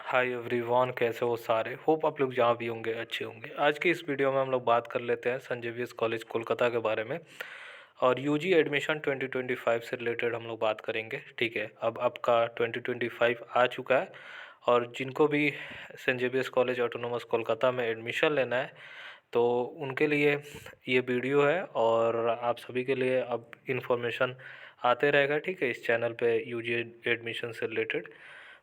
Hi everyone, कैसे हो सारे। होप आप लोग जहाँ भी होंगे अच्छे होंगे। आज की इस वीडियो में हम लोग बात कर लेते हैं सेंट जेवियर्स कॉलेज कोलकाता के बारे में और यूजी एडमिशन 2025 से रिलेटेड हम लोग बात करेंगे। ठीक है, अब आपका 2025 आ चुका है और जिनको भी Saint Xavier's College autonomous Kolkata में एडमिशन लेना है तो उनके लिए ये वीडियो है और आप सभी के लिए अब इन्फॉर्मेशन आते रहेगा। ठीक है, इस चैनल पे यूजी एडमिशन से रिलेटेड।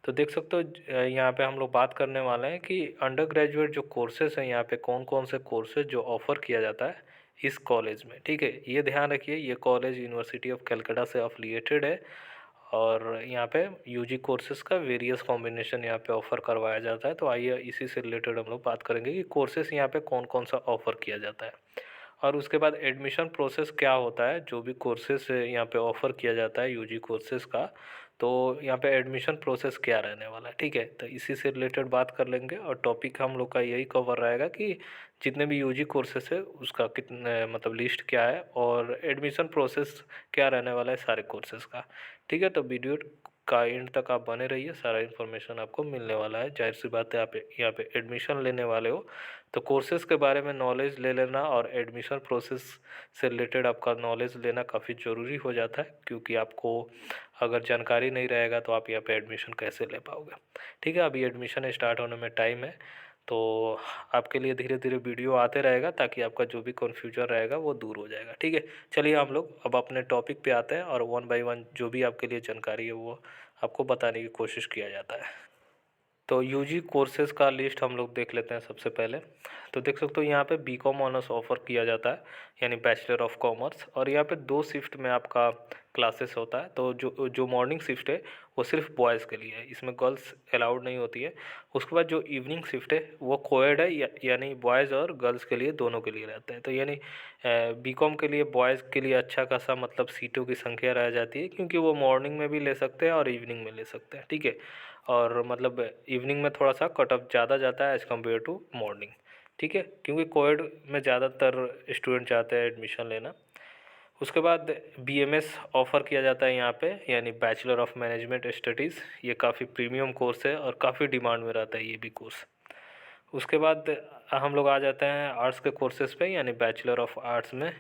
तो देख सकते हो यहाँ पे हम लोग बात करने वाले हैं कि अंडर ग्रेजुएट जो कोर्सेज हैं यहाँ पे कौन कौन से कोर्सेज जो ऑफ़र किया जाता है इस कॉलेज में। ठीक है, ये ध्यान रखिए, ये कॉलेज यूनिवर्सिटी ऑफ कलकत्ता से अफिलिएटेड है और यहाँ पे यूजी कोर्सेज का वेरियस कॉम्बिनेशन यहाँ पे ऑफ़र करवाया जाता है। तो आइए इसी से रिलेटेड हम लोग बात करेंगे कि कोर्सेज यहाँ पे कौन कौन सा ऑफ़र किया जाता है और उसके बाद एडमिशन प्रोसेस क्या होता है। जो भी कोर्सेज यहाँ पे ऑफ़र किया जाता है यूजी कोर्सेज का, तो यहाँ पे एडमिशन प्रोसेस क्या रहने वाला है। ठीक है, तो इसी से रिलेटेड बात कर लेंगे और टॉपिक हम लोग का यही कवर रहेगा कि जितने भी यूजी कोर्सेस है उसका कितने मतलब लिस्ट क्या है और एडमिशन प्रोसेस क्या रहने वाला है सारे कोर्सेज का। ठीक है, तो वीडियो का एंड तक आप बने रहिए, सारा इन्फॉर्मेशन आपको मिलने वाला है। जाहिर सी बात है, आप यहाँ पे एडमिशन लेने वाले हो तो कोर्सेज़ के बारे में नॉलेज ले लेना और एडमिशन प्रोसेस से रिलेटेड आपका नॉलेज लेना काफ़ी ज़रूरी हो जाता है, क्योंकि आपको अगर जानकारी नहीं रहेगा तो आप यहाँ पे एडमिशन कैसे ले पाओगे। ठीक है, अभी एडमिशन स्टार्ट होने में टाइम है तो आपके लिए धीरे धीरे वीडियो आते रहेगा ताकि आपका जो भी कन्फ्यूजन रहेगा वो दूर हो जाएगा। ठीक है, चलिए हम लोग अब अपने टॉपिक पे आते हैं और वन बाय वन जो भी आपके लिए जानकारी है वो आपको बताने की कोशिश किया जाता है। तो यूजी कोर्सेज़ का लिस्ट हम लोग देख लेते हैं सबसे पहले। तो देख सकते हो यहाँ पे बीकॉम ऑनर्स ऑफ़र किया जाता है, यानी बैचलर ऑफ कॉमर्स, और यहाँ पे 2 शिफ्ट में आपका क्लासेस होता है। तो जो जो मॉर्निंग शिफ्ट है वो सिर्फ बॉयज़ के लिए है, इसमें गर्ल्स अलाउड नहीं होती है। उसके बाद जो इवनिंग शिफ्ट है वो कोएड है, यानी बॉयज़ और गर्ल्स के लिए दोनों के लिए रहता है। तो यानी बीकॉम के लिए बॉयज़ के लिए अच्छा खासा मतलब सीटों की संख्या रह जाती है, क्योंकि वो मॉर्निंग में भी ले सकते हैं और इवनिंग में ले सकते हैं। ठीक है, और मतलब इवनिंग में थोड़ा सा कट ऑफ ज़्यादा जाता है एज़ कम्पेयर टू मॉर्निंग। ठीक है, क्योंकि कोएड में ज़्यादातर स्टूडेंट चाहते हैं एडमिशन लेना। उसके बाद बीएमएस ऑफ़र किया जाता है यहाँ पे, यानी बैचलर ऑफ मैनेजमेंट स्टडीज़। ये काफ़ी प्रीमियम कोर्स है और काफ़ी डिमांड में रहता है ये भी कोर्स। उसके बाद हम लोग आ जाते हैं आर्ट्स के कोर्सेज़ पे, यानी बैचलर ऑफ आर्ट्स में।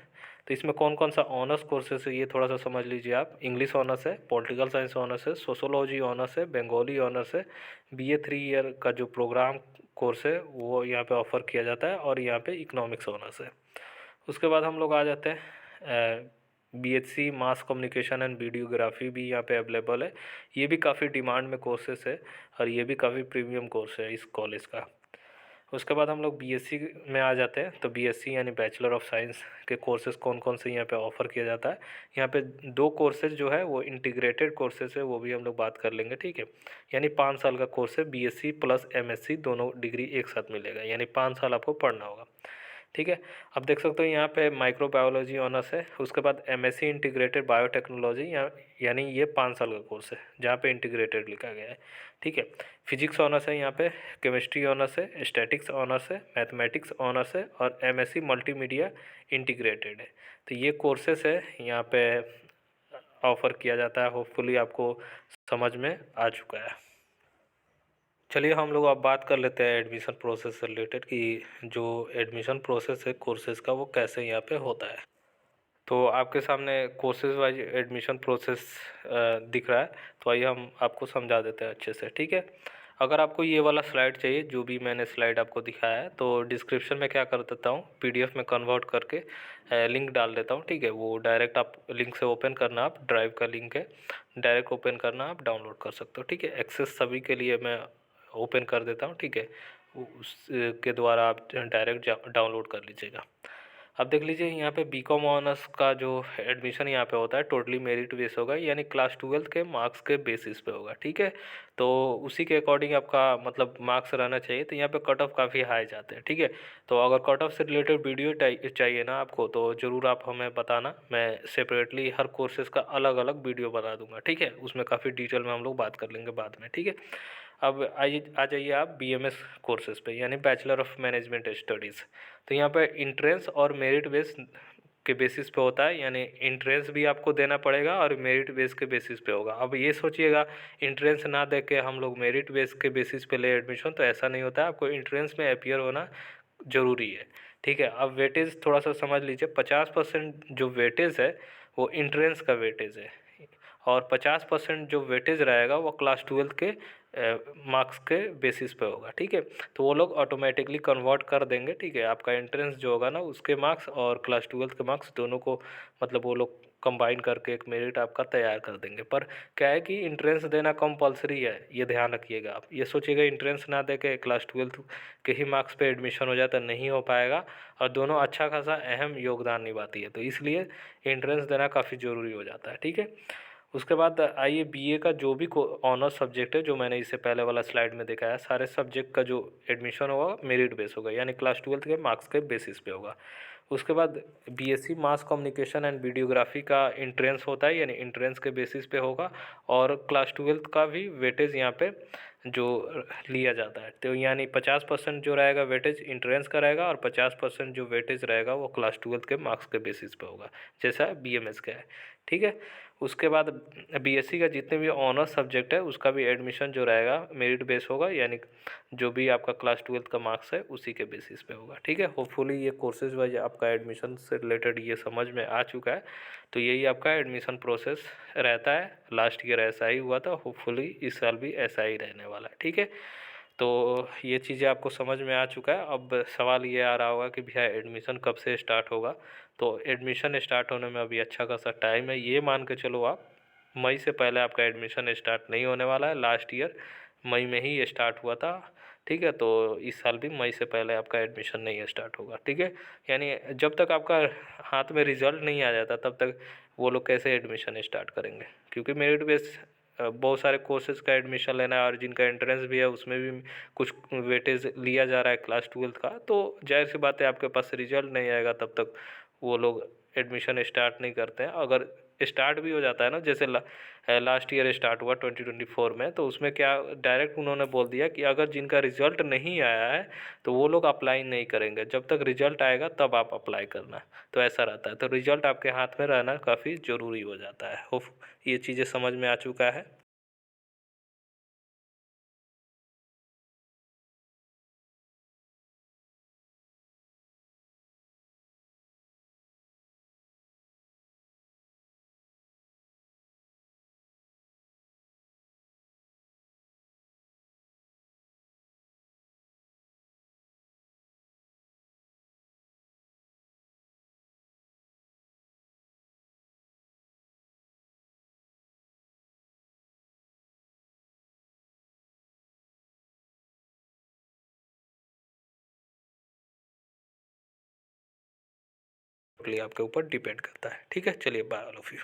तो इसमें कौन कौन सा ऑनर्स कोर्सेज़ है ये थोड़ा सा समझ लीजिए आप। इंग्लिश ऑनर्स है, पॉलिटिकल साइंस ऑनर्स है, सोशोलॉजी ऑनर्स है, बंगाली ऑनर्स है। बीए 3 ईयर का जो प्रोग्राम कोर्स है वो यहाँ पे ऑफ़र किया जाता है और यहाँ पे इकोनॉमिक्स ऑनर्स है। उसके बाद हम लोग आ जाते हैं BSc mass communication and videography भी यहाँ पे अवेलेबल है। ये भी काफ़ी डिमांड में कोर्सेस है और ये भी काफ़ी प्रीमियम कोर्स है इस कॉलेज का। उसके बाद हम लोग बीएससी में आ जाते हैं। तो बीएससी यानी बैचलर ऑफ साइंस के कोर्सेज़ कौन कौन से यहाँ पे ऑफ़र किया जाता है। यहाँ पे 2 कोर्सेज़ जो है वो इंटीग्रेटेड कोर्सेज़ है, वो भी हम लोग बात कर लेंगे। ठीक है, यानी 5 साल का कोर्स है, बीएससी प्लस एमएससी दोनों डिग्री एक साथ मिलेगा, यानी 5 साल आपको पढ़ना होगा। ठीक है, अब देख सकते हो यहाँ पे माइक्रोबायोलॉजी ऑनर्स है। उसके बाद एमएससी इंटीग्रेटेड बायोटेक्नोलॉजी, यानी ये 5 साल का कोर्स है जहाँ पे इंटीग्रेटेड लिखा गया है। ठीक है, फिजिक्स ऑनर्स है यहाँ पे, केमिस्ट्री ऑनर्स है, स्टैटिक्स ऑनर्स है, मैथमेटिक्स ऑनर्स है और एमएससी मल्टीमीडिया इंटीग्रेटेड है। तो ये कोर्सेस है यहाँ पे ऑफ़र किया जाता है। होपफुली आपको समझ में आ चुका है। चलिए हम लोग अब बात कर लेते हैं एडमिशन प्रोसेस से रिलेटेड कि जो एडमिशन प्रोसेस है कोर्सेज़ का वो कैसे यहाँ पे होता है। तो आपके सामने कोर्सेज़ वाइज एडमिशन प्रोसेस दिख रहा है, तो आइए हम आपको समझा देते हैं अच्छे से। ठीक है, अगर आपको ये वाला स्लाइड चाहिए जो भी मैंने स्लाइड आपको दिखाया है, तो डिस्क्रिप्शन में क्या कर देता हूँ, पीडीएफ में कन्वर्ट करके लिंक डाल देता हूँ। ठीक है, वो डायरेक्ट आप लिंक से ओपन करना, आप ड्राइव का लिंक है, डायरेक्ट ओपन करना, आप डाउनलोड कर सकते हो। ठीक है, एक्सेस सभी के लिए मैं ओपन कर देता हूँ। ठीक है, उसके द्वारा आप डायरेक्ट डाउनलोड कर लीजिएगा। अब देख लीजिए यहाँ पे बीकॉम ऑनर्स का जो एडमिशन यहाँ पे होता है टोटली मेरिट बेस होगा, यानी क्लास 12 के मार्क्स के बेसिस पे होगा। ठीक है, तो उसी के अकॉर्डिंग आपका मतलब मार्क्स रहना चाहिए। तो यहाँ पे कट ऑफ काफ़ी हाई जाते हैं। ठीक है, तो अगर कट ऑफ से रिलेटेड वीडियो चाहिए ना आपको, तो ज़रूर आप हमें बताना, मैं सेपरेटली हर कोर्सेज़ का अलग अलग वीडियो बना दूंगा। ठीक है, उसमें काफ़ी डिटेल में हम लोग बात कर लेंगे बाद में। ठीक है, अब आइए आ जाइए आप बीएमएस कोर्सेज़ पे, यानी बैचलर ऑफ मैनेजमेंट स्टडीज़। तो यहाँ पे इंट्रेंस और मेरिट बेस के बेसिस पे होता है, यानी इंट्रेंस भी आपको देना पड़ेगा और मेरिट बेस के बेसिस पे होगा। अब ये सोचिएगा इंट्रेंस ना दे के हम लोग मेरिट बेस के बेसिस पे ले एडमिशन, तो ऐसा नहीं होता है। आपको इंट्रेंस में अपीयर होना ज़रूरी है, ठीक है। अब वेटेज थोड़ा सा समझ लीजिए, 50% जो वेटेज है वो इंट्रेंस का वेटेज है, और 50% जो वेटेज रहेगा वो क्लास 12 के मार्क्स के बेसिस पे होगा, ठीक है। तो वो लोग ऑटोमेटिकली कन्वर्ट कर देंगे, ठीक है। आपका एंट्रेंस जो होगा ना उसके मार्क्स और क्लास 12 के मार्क्स दोनों को मतलब वो लोग कंबाइन करके एक मेरिट आपका तैयार कर देंगे। पर क्या है कि इंट्रेंस देना कंपलसरी है, ये ध्यान रखिएगा आप। ये सोचिएगा इंट्रेंस ना दे के क्लास 12 के ही मार्क्स पे एडमिशन हो जाता, नहीं हो पाएगा। और दोनों अच्छा खासा अहम योगदान निभाती है, तो इसलिए एंट्रेंस देना काफ़ी ज़रूरी हो जाता है, ठीक है। उसके बाद आइए बीए का जो भी ऑनर्स सब्जेक्ट है, जो मैंने इससे पहले वाला स्लाइड में दिखाया, सारे सब्जेक्ट का जो एडमिशन होगा मेरिट बेस होगा, यानी क्लास 12 के मार्क्स के बेसिस पे होगा। उसके बाद BSc mass communication and videography का इंट्रेंस होता है, यानी इंट्रेंस के बेसिस पे होगा, और क्लास 12 का भी वेटेज यहाँ पे जो लिया जाता है, तो यानी 50% जो रहेगा वेटेज इंट्रेंस का रहेगा, और 50% जो वेटेज रहेगा वो क्लास 12 के मार्क्स के बेसिस पे होगा, जैसा बीएमएस का है, ठीक है। उसके बाद बीएससी का जितने भी ऑनर्स सब्जेक्ट है उसका भी एडमिशन जो रहेगा मेरिट बेस होगा, यानी जो भी आपका क्लास 12 का मार्क्स है उसी के बेसिस पे होगा, ठीक है। होपफुली ये कोर्सेज वाइज आपका एडमिशन से रिलेटेड ये समझ में आ चुका है। तो यही आपका एडमिशन प्रोसेस रहता है। लास्ट ईयर ऐसा ही हुआ था, होपफुली इस साल भी ऐसा ही रहने वाला है, ठीक है। तो ये चीज़ें आपको समझ में आ चुका है। अब सवाल ये आ रहा होगा कि भैया एडमिशन कब से स्टार्ट होगा। तो एडमिशन स्टार्ट होने में अभी अच्छा खासा टाइम है, ये मान के चलो आप मई से पहले आपका एडमिशन स्टार्ट नहीं होने वाला है। लास्ट ईयर मई में ही ये स्टार्ट हुआ था, ठीक है। तो इस साल भी मई से पहले आपका एडमिशन नहीं स्टार्ट होगा, ठीक है। यानी जब तक आपका हाथ में रिजल्ट नहीं आ जाता तब तक वो लोग कैसे एडमिशन स्टार्ट करेंगे, क्योंकि मेरिट बेस बहुत सारे कोर्सेज का एडमिशन लेना है, और जिनका एंट्रेंस भी है उसमें भी कुछ वेटेज लिया जा रहा है क्लास 12 का। तो जाहिर सी बात है आपके पास रिजल्ट नहीं आएगा तब तक वो लोग एडमिशन स्टार्ट नहीं करते हैं। अगर स्टार्ट भी हो जाता है ना, जैसे लास्ट ईयर स्टार्ट हुआ 2024 में, तो उसमें क्या डायरेक्ट उन्होंने बोल दिया कि अगर जिनका रिजल्ट नहीं आया है तो वो लोग अप्लाई नहीं करेंगे, जब तक रिजल्ट आएगा तब आप अप्लाई करना। तो ऐसा रहता है, तो रिजल्ट आपके हाथ में रहना काफ़ी ज़रूरी हो जाता है। होप ये चीज़ें समझ में आ चुका है। आपके ऊपर डिपेंड करता है, ठीक है। चलिए बाय ऑल ऑफ यू।